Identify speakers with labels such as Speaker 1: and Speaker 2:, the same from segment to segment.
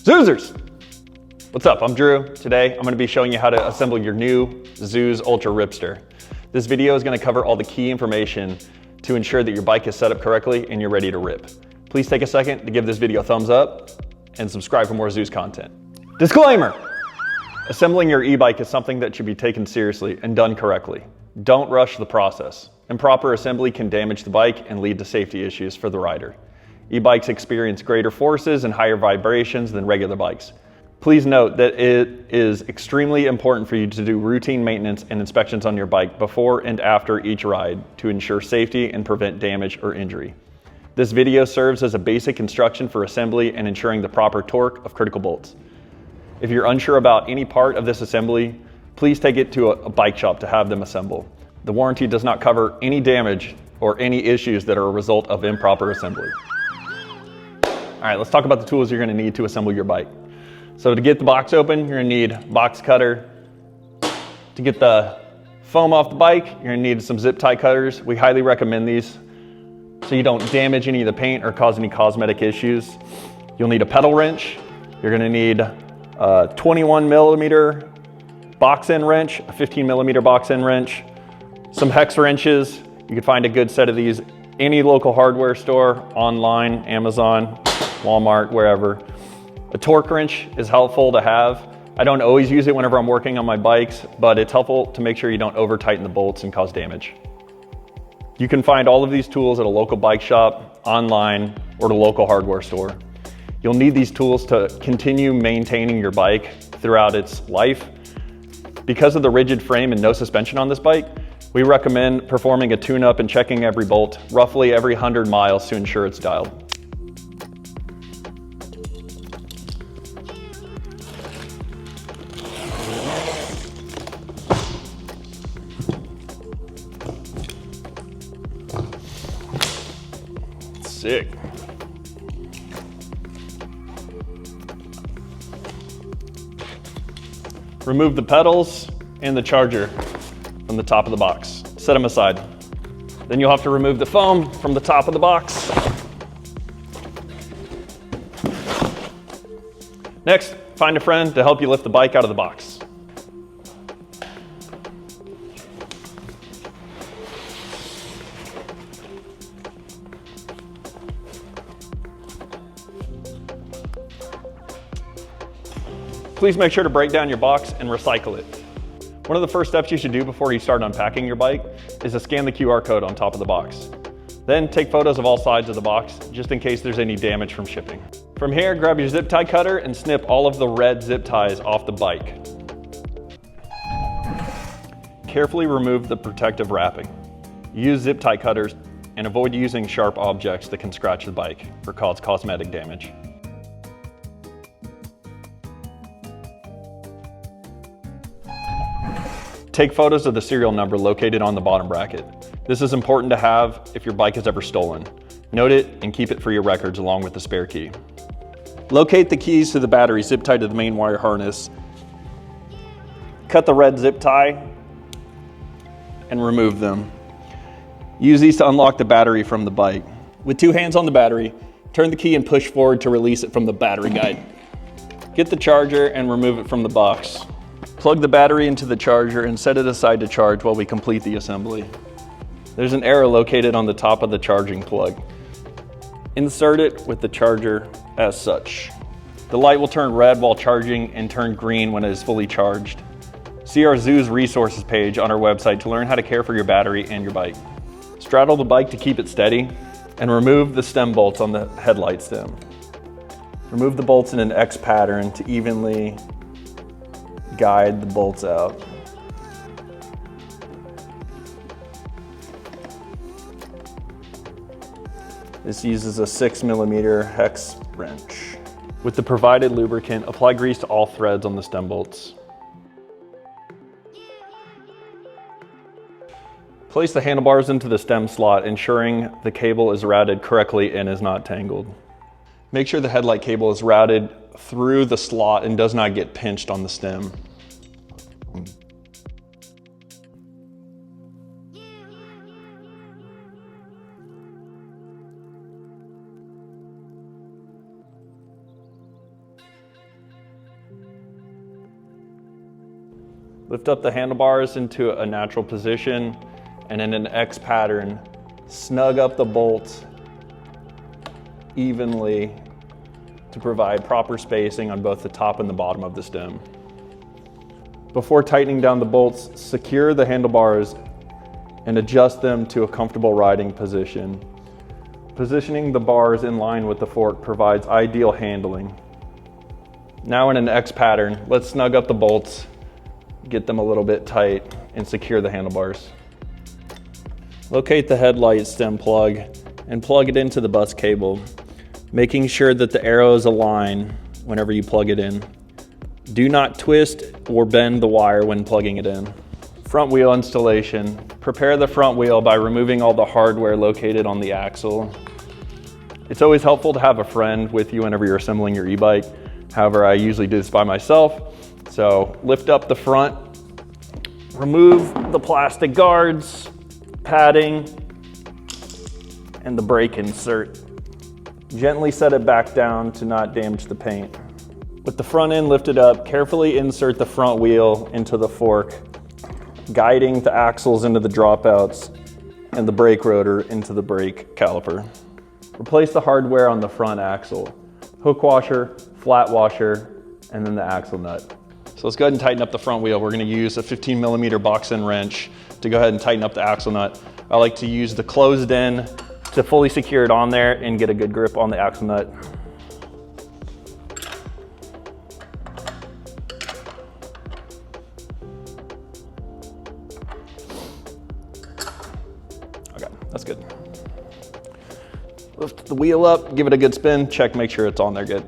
Speaker 1: Zoozers! What's up? I'm Drew. Today I'm going to be showing you how to assemble your new ZOOZ Ultra Ripster. This video is going to cover all the key information to ensure that your bike is set up correctly and you're ready to rip. Please take a second to give this video a thumbs up and subscribe for more ZOOZ content. Disclaimer! Assembling your e-bike is something that should be taken seriously and done correctly. Don't rush the process. Improper assembly can damage the bike and lead to safety issues for the rider. E-bikes experience greater forces and higher vibrations than regular bikes. Please note that it is extremely important for you to do routine maintenance and inspections on your bike before and after each ride to ensure safety and prevent damage or injury. This video serves as a basic instruction for assembly and ensuring the proper torque of critical bolts. If you're unsure about any part of this assembly, please take it to a bike shop to have them assemble. The warranty does not cover any damage or any issues that are a result of improper assembly. All right, let's talk about the tools you're gonna need to assemble your bike. So to get the box open, you're gonna need a box cutter. To get the foam off the bike, you're gonna need some zip tie cutters. We highly recommend these so you don't damage any of the paint or cause any cosmetic issues. You'll need a pedal wrench. You're gonna need a 21 millimeter box end wrench, a 15 millimeter box end wrench, some hex wrenches. You can find a good set of these any local hardware store, online, Amazon, Walmart, wherever. A torque wrench is helpful to have. I don't always use it whenever I'm working on my bikes, but it's helpful to make sure you don't over tighten the bolts and cause damage. You can find all of these tools at a local bike shop, online, or at a local hardware store. You'll need these tools to continue maintaining your bike throughout its life. Because of the rigid frame and no suspension on this bike, we recommend performing a tune-up and checking every bolt roughly every 100 miles to ensure it's dialed. Sick. Remove the pedals and the charger from the top of the box. Set them aside. Then you'll have to remove the foam from the top of the box. Next, find a friend to help you lift the bike out of the box. Please make sure to break down your box and recycle it. One of the first steps you should do before you start unpacking your bike is to scan the QR code on top of the box. Then take photos of all sides of the box, just in case there's any damage from shipping. From here, grab your zip tie cutter and snip all of the red zip ties off the bike. Carefully remove the protective wrapping. Use zip tie cutters and avoid using sharp objects that can scratch the bike or cause cosmetic damage. Take photos of the serial number located on the bottom bracket. This is important to have if your bike is ever stolen. Note it and keep it for your records along with the spare key. Locate the keys to the battery zip tied to the main wire harness. Cut the red zip tie and remove them. Use these to unlock the battery from the bike. With two hands on the battery, turn the key and push forward to release it from the battery guide. Get the charger and remove it from the box. Plug the battery into the charger and set it aside to charge while we complete the assembly. There's an arrow located on the top of the charging plug. Insert it with the charger as such. The light will turn red while charging and turn green when it is fully charged. See our ZOOZ resources page on our website to learn how to care for your battery and your bike. Straddle the bike to keep it steady and remove the stem bolts on the headlight stem. Remove the bolts in an X pattern to evenly guide the bolts out. This uses a 6 millimeter hex wrench. With the provided lubricant, apply grease to all threads on the stem bolts. Place the handlebars into the stem slot, ensuring the cable is routed correctly and is not tangled. Make sure the headlight cable is routed through the slot and does not get pinched on the stem. Lift up the handlebars into a natural position, and in an X pattern, snug up the bolts evenly to provide proper spacing on both the top and the bottom of the stem. Before tightening down the bolts, secure the handlebars and adjust them to a comfortable riding position. Positioning the bars in line with the fork provides ideal handling. Now in an X pattern, let's snug up the bolts, get them a little bit tight, and secure the handlebars. Locate the headlight stem plug and plug it into the bus cable, making sure that the arrows align whenever you plug it in. Do not twist or bend the wire when plugging it in. Front wheel installation. Prepare the front wheel by removing all the hardware located on the axle. It's always helpful to have a friend with you whenever you're assembling your e-bike. However, I usually do this by myself. So lift up the front, remove the plastic guards, padding, and the brake insert. Gently set it back down to not damage the paint. With the front end lifted up, carefully insert the front wheel into the fork, guiding the axles into the dropouts and the brake rotor into the brake caliper. Replace the hardware on the front axle, hook washer, flat washer, and then the axle nut. So let's go ahead and tighten up the front wheel. We're going to use a 15mm box-end wrench to go ahead and tighten up the axle nut. I like to use the closed end to fully secure it on there and get a good grip on the axle nut. Okay, that's good. Lift the wheel up, give it a good spin, check, make sure it's on there good.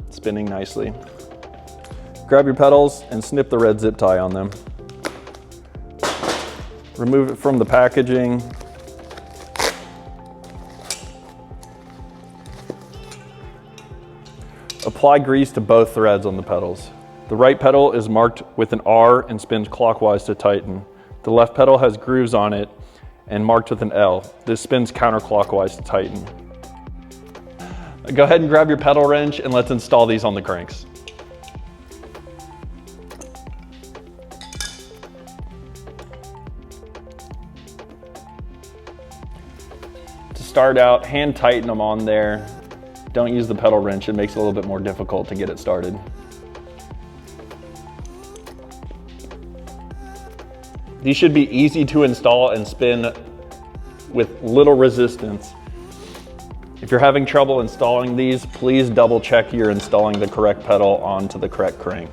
Speaker 1: Spinning nicely. Grab your pedals and snip the red zip tie on them. Remove it from the packaging. Apply grease to both threads on the pedals. The right pedal is marked with an R and spins clockwise to tighten. The left pedal has grooves on it and marked with an L. This spins counterclockwise to tighten. Go ahead and grab your pedal wrench and let's install these on the cranks. To start out, hand tighten them on there. Don't use the pedal wrench, it makes it a little bit more difficult to get it started. These should be easy to install and spin with little resistance. If you're having trouble installing these, please double check you're installing the correct pedal onto the correct crank.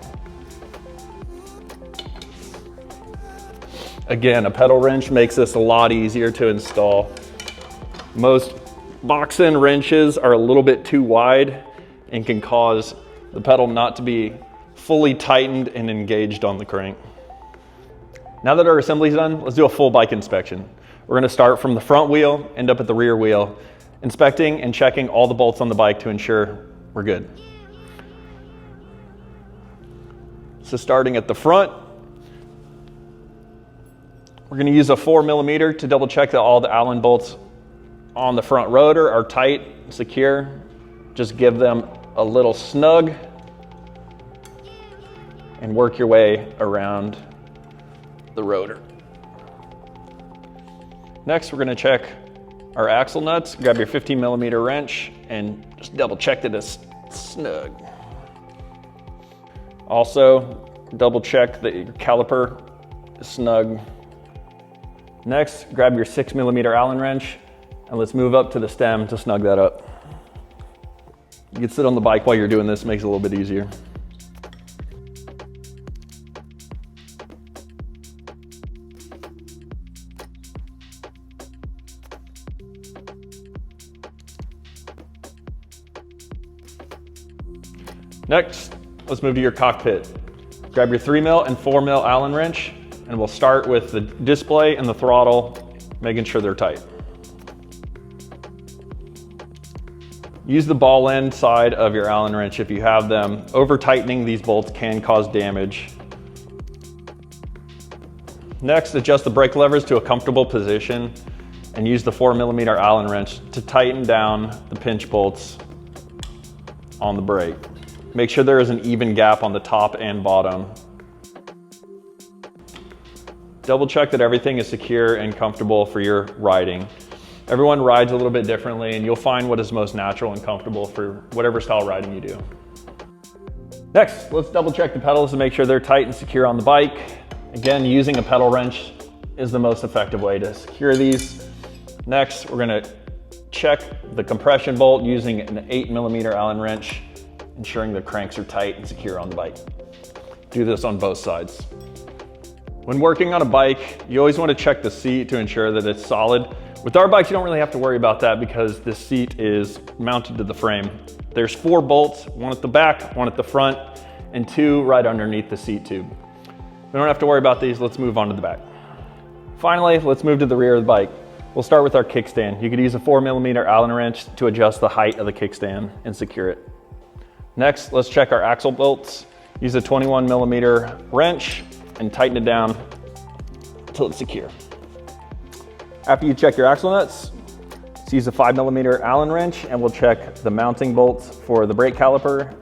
Speaker 1: Again, a pedal wrench makes this a lot easier to install. Most box-end wrenches are a little bit too wide and can cause the pedal not to be fully tightened and engaged on the crank. Now that our assembly's done, let's do a full bike inspection. We're going to start from the front wheel, end up at the rear wheel, inspecting and checking all the bolts on the bike to ensure we're good. So starting at the front, we're going to use a 4mm to double check that all the Allen bolts on the front rotor are tight, secure. Just give them a little snug and work your way around the rotor. Next, we're going to check our axle nuts. Grab your 15mm wrench and just double check that it's snug. Also, double check that your caliper is snug. Next, grab your 6mm Allen wrench and let's move up to the stem to snug that up. You can sit on the bike while you're doing this, makes it a little bit easier. Next, let's move to your cockpit. Grab your 3mm and 4mm Allen wrench, and we'll start with the display and the throttle, making sure they're tight. Use the ball end side of your Allen wrench if you have them. Over tightening these bolts can cause damage. Next, adjust the brake levers to a comfortable position and use the 4mm Allen wrench to tighten down the pinch bolts on the brake. Make sure there is an even gap on the top and bottom. Double check that everything is secure and comfortable for your riding. Everyone rides a little bit differently, and you'll find what is most natural and comfortable for whatever style riding you do. Next, let's double check the pedals to make sure they're tight and secure on the bike. Again, using a pedal wrench is the most effective way to secure these. Next, we're gonna check the compression bolt using an 8mm Allen wrench, ensuring the cranks are tight and secure on the bike. Do this on both sides. When working on a bike, you always want to check the seat to ensure that it's solid. With our bikes, you don't really have to worry about that because the seat is mounted to the frame. There's 4 bolts, one at the back, one at the front, and 2 right underneath the seat tube. We don't have to worry about these. Let's move on to the back. Finally, let's move to the rear of the bike. We'll start with our kickstand. You could use a 4mm Allen wrench to adjust the height of the kickstand and secure it. Next, let's check our axle bolts. Use a 21mm wrench and tighten it down until it's secure. After you check your axle nuts, let's use a 5mm Allen wrench and we'll check the mounting bolts for the brake caliper.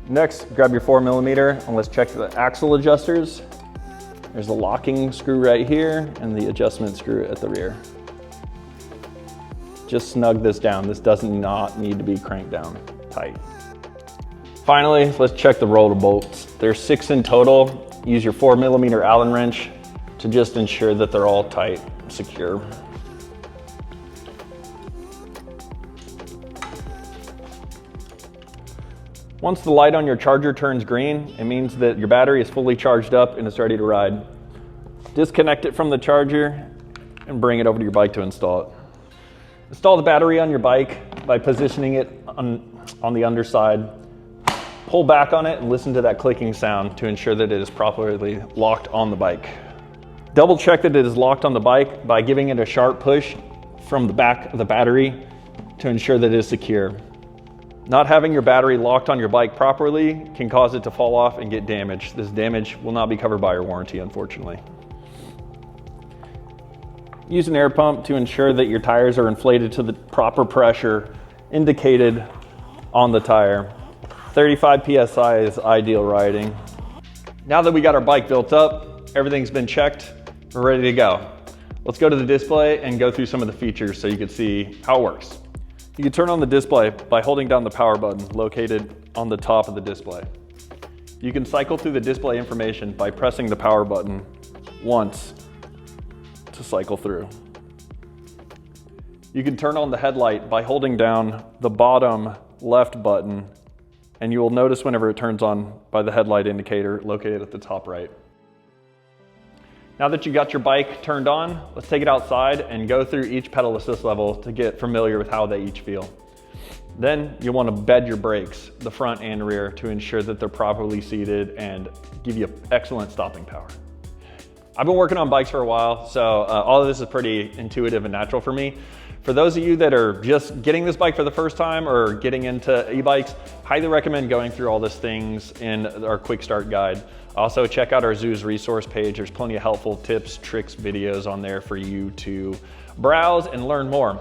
Speaker 1: Next, grab your 4mm and let's check the axle adjusters. There's a locking screw right here and the adjustment screw at the rear. Just snug this down. This does not need to be cranked down tight. Finally, let's check the roller bolts. There's 6 in total. Use your 4mm Allen wrench to just ensure that they're all tight and secure. Once the light on your charger turns green, it means that your battery is fully charged up and it's ready to ride. Disconnect it from the charger and bring it over to your bike to install it. Install the battery on your bike by positioning it on the underside. Pull back on it and listen to that clicking sound to ensure that it is properly locked on the bike. Double check that it is locked on the bike by giving it a sharp push from the back of the battery to ensure that it is secure. Not having your battery locked on your bike properly can cause it to fall off and get damaged. This damage will not be covered by your warranty, unfortunately. Use an air pump to ensure that your tires are inflated to the proper pressure indicated on the tire. 35 PSI is ideal riding. Now that we got our bike built up, everything's been checked, we're ready to go. Let's go to the display and go through some of the features so you can see how it works. You can turn on the display by holding down the power button located on the top of the display. You can cycle through the display information by pressing the power button once to cycle through. You can turn on the headlight by holding down the bottom left button, and you will notice whenever it turns on by the headlight indicator located at the top right. Now that you got your bike turned on, let's take it outside and go through each pedal assist level to get familiar with how they each feel. Then you'll want to bed your brakes, the front and rear, to ensure that they're properly seated and give you excellent stopping power. I've been working on bikes for a while, so all of this is pretty intuitive and natural for me. For those of you that are just getting this bike for the first time or getting into e-bikes, highly recommend going through all these things in our quick start guide. Also check out our ZOOZ resource page. There's plenty of helpful tips, tricks, videos on there for you to browse and learn more.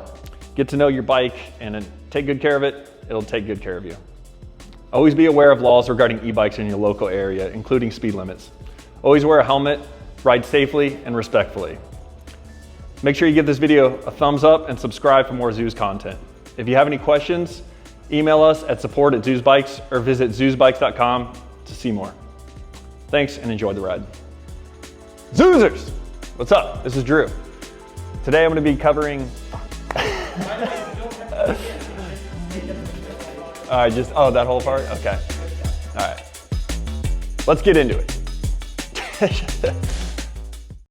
Speaker 1: Get to know your bike and take good care of it. It'll take good care of you. Always be aware of laws regarding e-bikes in your local area, including speed limits. Always wear a helmet, ride safely and respectfully. Make sure you give this video a thumbs up and subscribe for more ZOOZ content. If you have any questions, email us at support@ZOOZBikes or visit ZOOZBikes.com to see more. Thanks and enjoy the ride. ZOOZers! What's up? This is Drew. Today I'm going to be covering... that whole part? Okay. All right. Let's get into it.